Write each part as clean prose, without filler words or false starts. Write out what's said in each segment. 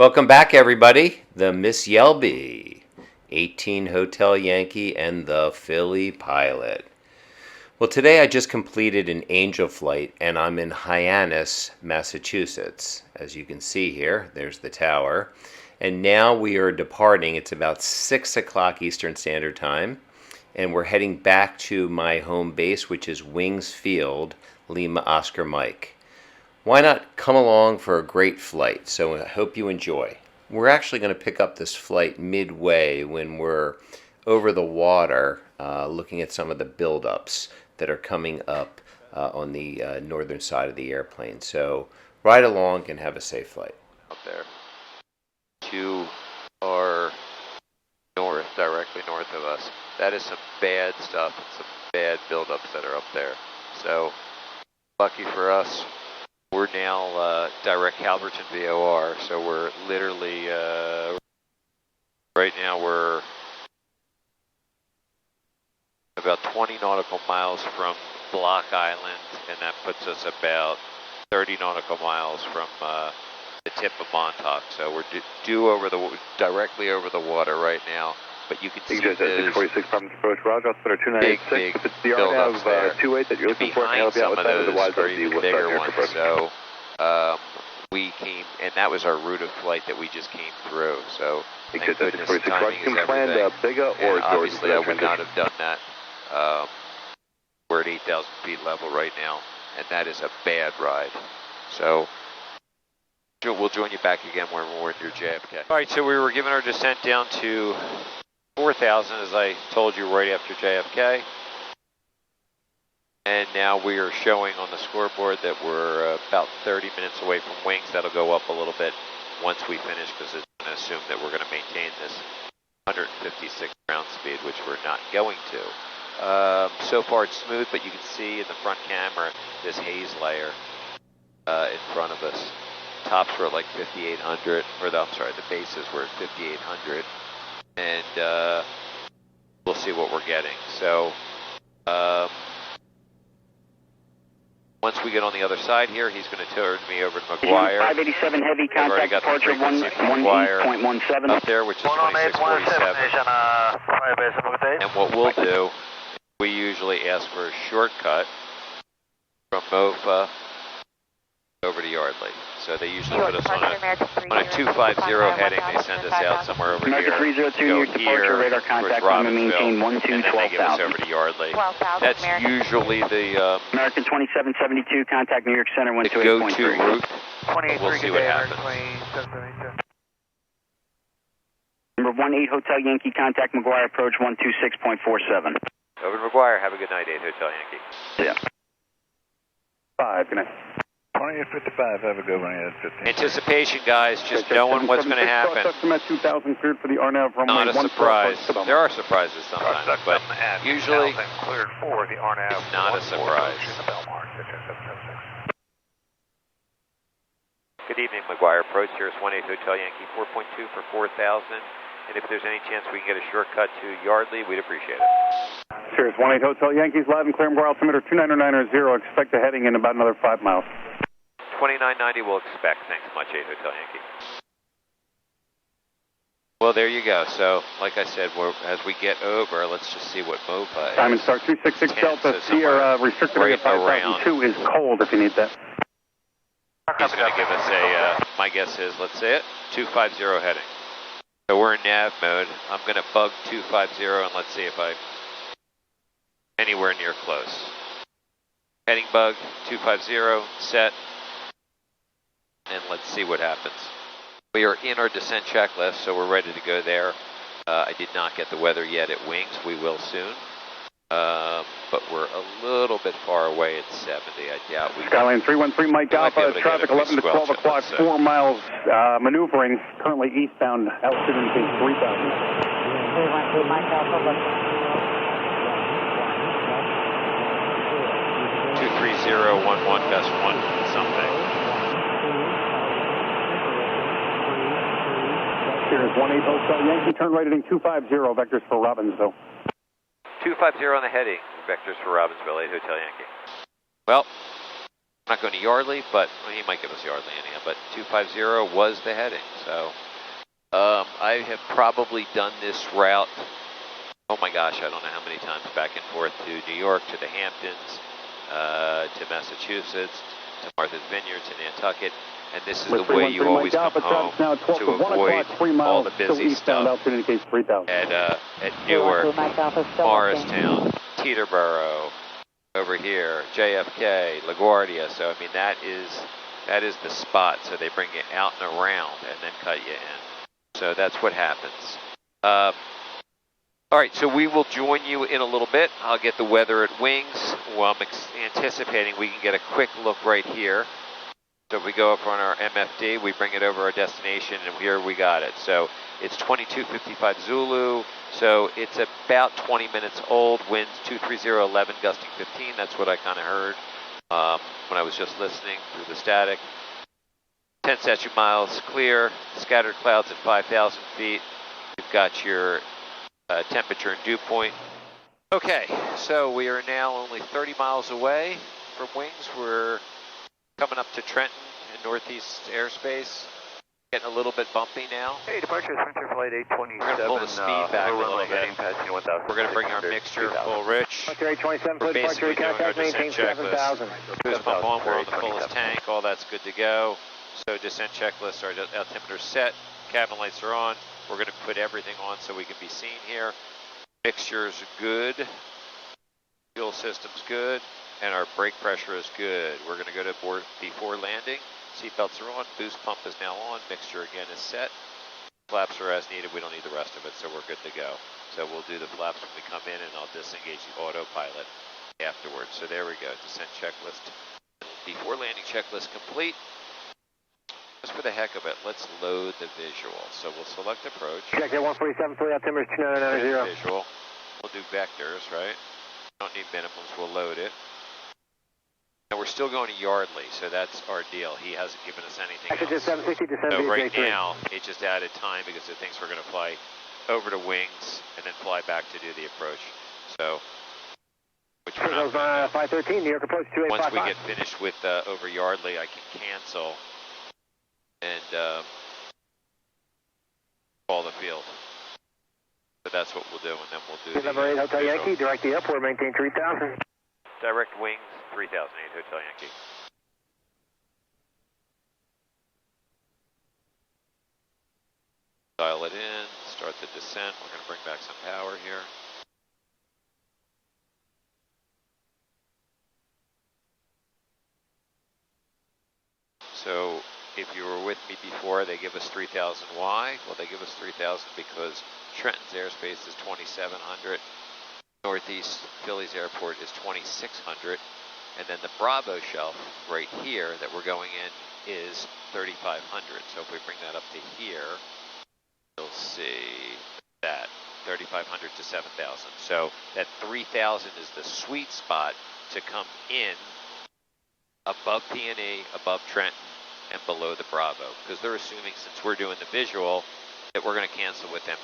Welcome back, everybody. The Miss Yelby, 18 Hotel Yankee, and the Philly Pilot. Well, today I just completed an angel flight, and I'm in Hyannis, Massachusetts. As you can see here, there's the tower. And now we are departing. It's about 6 o'clock Eastern Standard Time, and we're heading back to my home base, which is Wings Field, Lima Oscar Mike. Why not come along for a great flight? So I hope you enjoy. We're actually going to pick up this flight midway when we're over the water looking at some of the buildups that are coming up on the northern side of the airplane. So ride along and have a safe flight. Up there to our north, directly north of us. That is some bad stuff and some bad buildups that are up there. So lucky for us, we're now direct Calverton VOR, so we're literally, right now we're about 20 nautical miles from Block Island, and that puts us about 30 nautical miles from the tip of Montauk. So we're directly over the water right now. But you can see those 46 from approach, Roger, Oscar 296. big If it's the RNAV 28 that you're looking for, behind some of those are even bigger ones. So we came, and that was our route of flight that we just came through. So thank goodness timing is everything. Bigger or and obviously I would not have done that. We're at 8,000 feet level right now, and that is a bad ride. So we'll join you back again when we're near JFK. All right, so we were giving our descent down to 4,000, as I told you, right after JFK. And now we are showing on the scoreboard that we're about 30 minutes away from wings. That'll go up a little bit once we finish, because it's going to assume that we're going to maintain this 156 ground speed, which we're not going to. So far it's smooth, but you can see in the front camera this haze layer in front of us. Tops were at like 5,800, the bases were at 5,800. And we'll see what we're getting. So once we get on the other side here, he's going to turn me over to McGuire. 587 heavy contact departure 18.17 up there, which is 2647. And what we'll do, we usually ask for a shortcut from MOFA over to Yardley. So they usually put us on a 250 heading. They send us out somewhere over here. Go here, radar contact maintain 12,000. And then they give us over to Yardley. That's usually the American 2772, contact New York Center 128.3. The go-to route. We'll see what happens. Number 18 Hotel Yankee, contact McGuire, approach 126.47. Over to McGuire. Have a good night, 8 Hotel Yankee. Yeah. 5, good night. 2855, have a good one, 15. Anticipation, guys, just knowing what's going to happen. Met 2000 cleared for the RNAV runway. Not a surprise. There are surprises sometimes, but usually cleared for the RNAV. it's not a surprise. Good evening, McGuire. Approach Cirrus 18 Hotel Yankee 4.2 for 4,000. And if there's any chance we can get a shortcut to Yardley, we'd appreciate it. Cirrus 18 Hotel Yankees, live and clear, McGuire altimeter 299.0. Expect a heading in about another 5 miles. 2990 we'll expect. Thanks much, 8 Hotel Yankee. Well, there you go. So, like I said, as we get over, let's just see what MOFA is. Diamond Star 266 Delta, Sierra, restricted area 5002 is cold if you need that. He's going to give us a, my guess is, let's say it, 250 heading. So we're in nav mode. I'm going to bug 250 and let's see if I'm anywhere near close. Heading bug, 250, set. And let's see what happens. We are in our descent checklist, so we're ready to go there. I did not get the weather yet at Wings. We will soon. But we're a little bit far away at 70. I doubt we Skyline 313, Mike Alpha, traffic 11 to 12 o'clock, 4 miles maneuvering, currently eastbound, altitude indicates 3,000. 313, Mike Alpha, 23011 gust 1 something. Here's 18 Hotel Yankee, turn right heading 250, vectors for Robbinsville. 250 on the heading, vectors for Robbinsville, 8 Hotel Yankee. Well, I'm not going to Yardley, but well, he might give us Yardley anyhow, but 250 was the heading. So I have probably done this route, oh my gosh, I don't know how many times, back and forth to New York, to the Hamptons, to Massachusetts, to Martha's Vineyard, to Nantucket. And this is the way you always come home to avoid all the busy stuff at Newark, Morristown, Teterboro, over here, JFK, LaGuardia. So I mean that is the spot. So they bring you out and around and then cut you in. So that's what happens. All right, so we will join you in a little bit. I'll get the weather at Wings. Well, I'm anticipating we can get a quick look right here. So if we go up on our MFD, we bring it over our destination, and here we got it. So it's 2255 Zulu, so it's about 20 minutes old, winds 23011, gusting 15. That's what I kind of heard when I was just listening through the static. 10 statute miles clear, scattered clouds at 5,000 feet. You've got your temperature and dew point. Okay, so we are now only 30 miles away from Wings. We're coming up to Trenton in northeast airspace. Getting a little bit bumpy now. Hey, departure Winter Flight 827. We're going to pull the speed back a little bit. We're going to bring our mixture full rich. Departure 827, We're basically doing our maintain descent checklist. 7,000. Boost pump on, we're on the fullest tank, all that's good to go. So descent checklist, our altimeter's set, cabin lights are on. We're going to put everything on so we can be seen here. Mixture's good. Fuel system's good. And our brake pressure is good. We're going to go to board before landing. Seatbelts are on. Boost pump is now on. Mixture again is set. Flaps are as needed. We don't need the rest of it, so we're good to go. So we'll do the flaps when we come in, and I'll disengage the autopilot afterwards. So there we go. Descent checklist. Before landing checklist complete. Just for the heck of it, let's load the visual. So we'll select approach. Check that 147, fully altimeter 2990. Visual. We'll do vectors, right? Don't need minimums. We'll load it. And we're still going to Yardley, so that's our deal. He hasn't given us anything else. 760 to So right now, it just added time because it thinks we're going to fly over to Wings and then fly back to do the approach. So, which we're not going to do. 513, New York approach 2855. Once we get finished with over Yardley, I can cancel and call the field. So that's what we'll do, and then we'll do the Number 8 Hotel Yankee, direct the airport, maintain 3000. Direct Wings, 3008 Hotel Yankee. Dial it in, start the descent. We're going to bring back some power here. So if you were with me before, they give us 3,000. Why? Well, they give us 3,000 because Trenton's airspace is 2,700. Northeast Philly's airport is 2,600. And then the Bravo shelf right here that we're going in is 3,500. So if we bring that up to here, you'll see that 3,500 to 7,000. So that 3,000 is the sweet spot to come in above P&E, above Trenton, and below the Bravo. Because they're assuming, since we're doing the visual, that we're going to cancel with them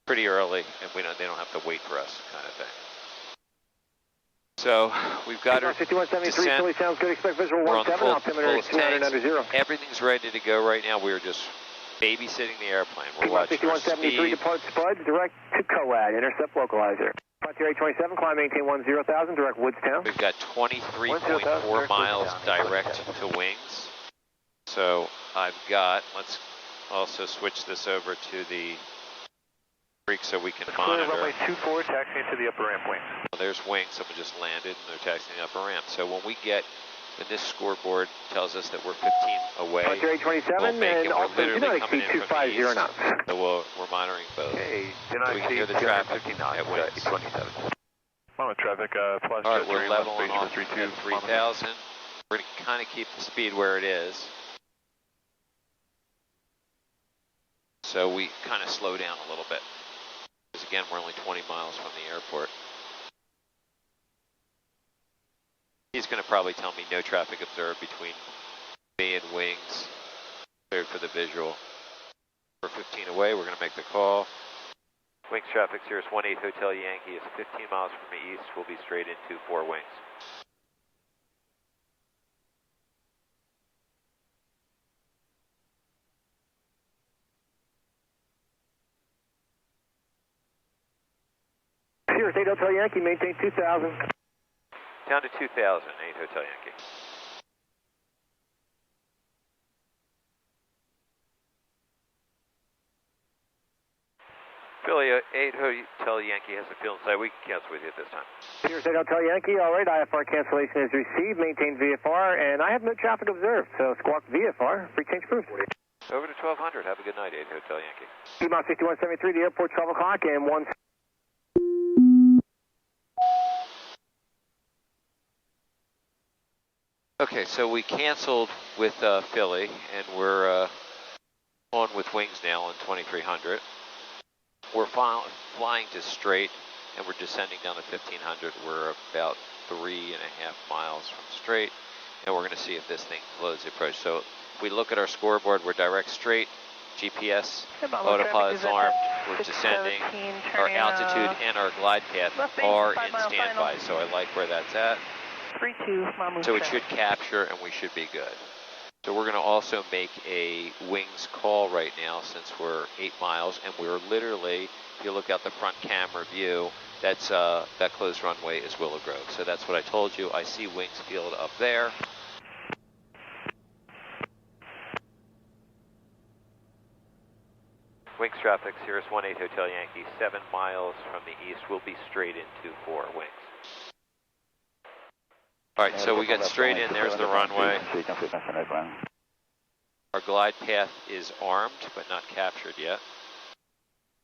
pretty early, and they don't have to wait for us, kind of thing. So we've got our descent. Philly sounds good. Expect visual We're on the 17, altimeter 2990. Everything's ready to go right now. We're just babysitting the airplane. We're watching our 6173 speed. depart Spuds, direct to COAD, intercept localizer. Departure 827, climb maintain 10,000, direct Woodstown. We've got 23.4 miles direct to Wings. So I've got, let's also switch this over to the Creek so we can monitor. Runway 24, taxiing to the upper ramp wings. Well, there's Wings, someone just landed and they're taxiing the upper ramp. So when we get, when this scoreboard tells us that we're 15 away, Departure 827, we'll make and it. We're also do literally not coming exceed in from the 250 east. knots. So we're monitoring both. Okay, do So not we can exceed hear the traffic 250 knots, at Wings. 27. Moment traffic, plus All right, we're 3, leveling space off for at 32. 3,000. We're going to kind of keep the speed where it is. So we kind of slow down a little bit. Because again, we're only 20 miles from the airport. He's going to probably tell me no traffic observed between me and Wings. Cleared for the visual. We're 15 away, we're going to make the call. Wings traffic, Cirrus 18 Hotel Yankee is 15 miles from the east. We'll be straight into 4 Wings. Cirrus 8 Hotel Yankee, maintain 2,000. Down to 2,000, 8 Hotel Yankee. Philly, 8 Hotel Yankee has a field inside. We can cancel with you at this time. Cirrus 8 Hotel Yankee, all right, IFR cancellation is received, maintain VFR, and I have no traffic observed, so squawk VFR, free change approved. Over to 1200, have a good night, 8 Hotel Yankee. T-Mount 6173, the airport, 12 o'clock, and 1... Okay, so we canceled with Philly, and we're on with wings now on 2300. We're flying to straight, and we're descending down to 1500. We're about 3.5 miles from straight, and we're going to see if this thing flows the approach. So if we look at our scoreboard, we're direct straight, GPS, autopilot is armed, we're descending, our altitude and our glide path are in standby, so I like where that's at. 32, so it should capture and we should be good. So we're going to also make a wings call right now since we're 8 miles, and we're literally, if you look out the front camera view, that's that closed runway is Willow Grove. So that's what I told you. I see wings field up there. Wings traffic, Cirrus 18 Hotel Yankee, 7 miles from the east. We'll be straight into 4 wings. All right, so we got straight in. There's the runway. Our glide path is armed, but not captured yet.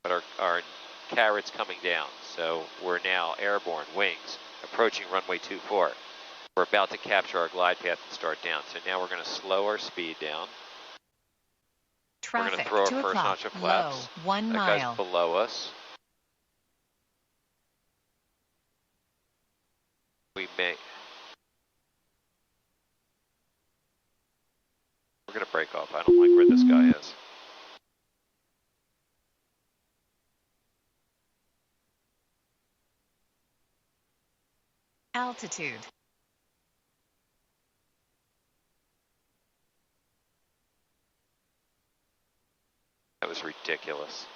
But our carrot's coming down, so we're now airborne, wings, approaching runway 24. We're about to capture our glide path and start down. So now we're going to slow our speed down. Traffic, we're going to throw our 2 first o'clock, notch of flaps. low, 1 that mile. guy's below us. We may... We're going to break off. I don't like where this guy is. Altitude. That was ridiculous.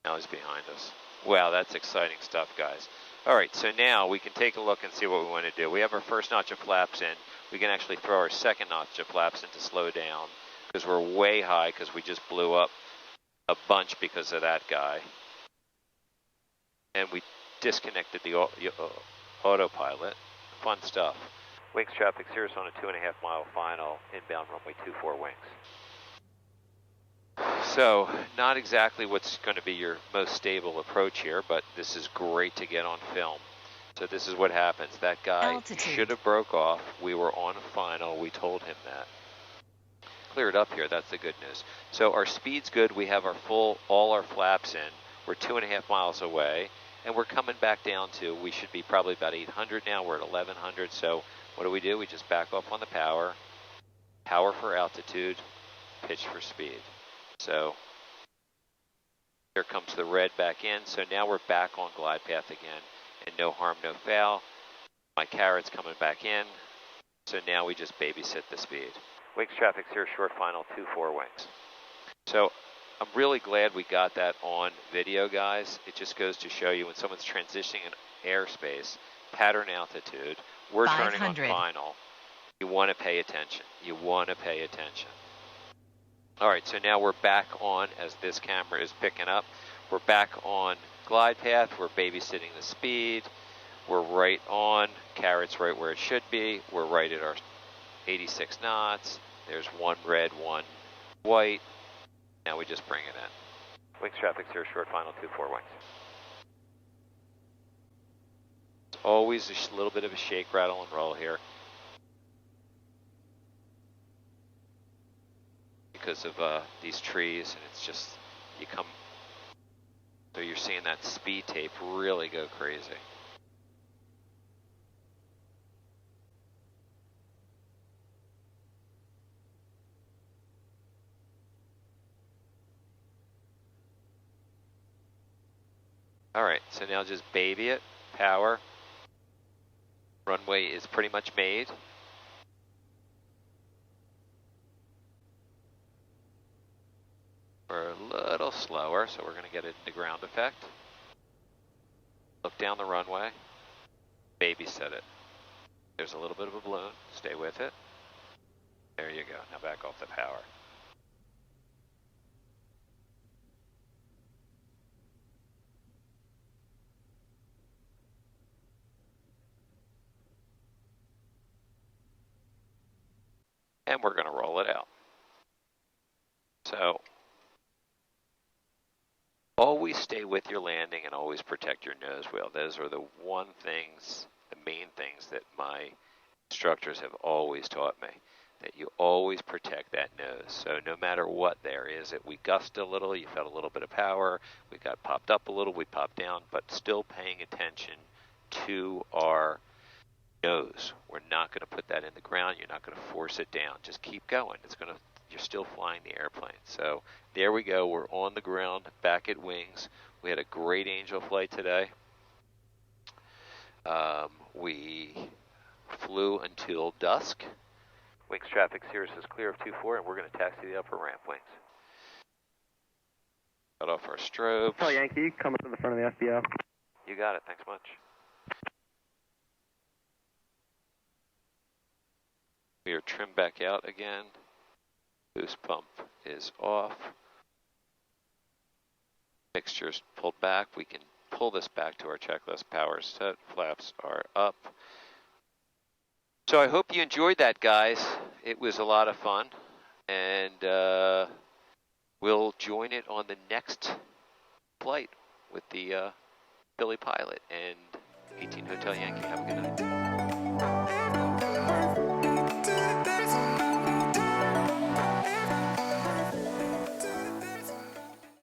Now he's behind us. Wow, that's exciting stuff, guys. All right, so now we can take a look and see what we want to do. We have our first notch of flaps in. We can actually throw our second notch of flaps in to slow down because we're way high because we just blew up a bunch because of that guy. And we disconnected the autopilot. Fun stuff. Wings traffic, Cirrus on a 2.5 mile final, inbound runway 24 wings. So, not exactly what's going to be your most stable approach here, but this is great to get on film. So this is what happens. That guy should have broke off. We were on a final. We told him that. Clear it up here. That's the good news. So our speed's good. We have our all our flaps in. We're 2.5 miles away, and we're coming back down to, we should be probably about 800 now. We're at 1100. So what do? We just back off on the power for altitude, pitch for speed. So here comes the red back in. So now we're back on glide path again, and no harm, no foul. My carrot's coming back in. So now we just babysit the speed. Wings traffic, here, short final, 24 wings. So I'm really glad we got that on video, guys. It just goes to show you when someone's transitioning in airspace, pattern altitude, we're turning on final. You want to pay attention. You want to pay attention. All right, so now we're back on as this camera is picking up. We're back on glide path. We're babysitting the speed. We're right on. Carrot's right where it should be. We're right at our 86 knots. There's one red, one white. Now we just bring it in. Wings traffic, here, short final, 24 wings. It's always a little bit of a shake, rattle, and roll here. Because of these trees, and it's just, you come, so you're seeing that speed tape really go crazy. All right, so now just baby it, power. Runway is pretty much made. We're a little little slower, so we're going to get it into ground effect. Look down the runway. Babysit it. There's a little bit of a balloon. Stay with it. There you go. Now back off the power. And we're going to roll it out. So, always stay with your landing and always protect your nose wheel. Those are the main things that my instructors have always taught me, that you always protect that nose. So no matter what there is, we gusted a little, you felt a little bit of power, we got popped up a little, we popped down, but still paying attention to our nose. We're not going to put that in the ground. You're not going to force it down. Just keep going. You're still flying the airplane. So there we go. We're on the ground, back at wings. We had a great angel flight today. We flew until dusk. Wings traffic Cirrus is clear of 24, and we're going to taxi the upper ramp wings. Cut off our strobes. Hotel Yankee, coming to the front of the FBO. You got it. Thanks much. We are trimmed back out again. Boost pump is off. Mixture's pulled back. We can pull this back to our checklist. Power set. Flaps are up. So I hope you enjoyed that, guys. It was a lot of fun. And we'll join it on the next flight with the Philly pilot and 18 Hotel Yankee. Have a good night.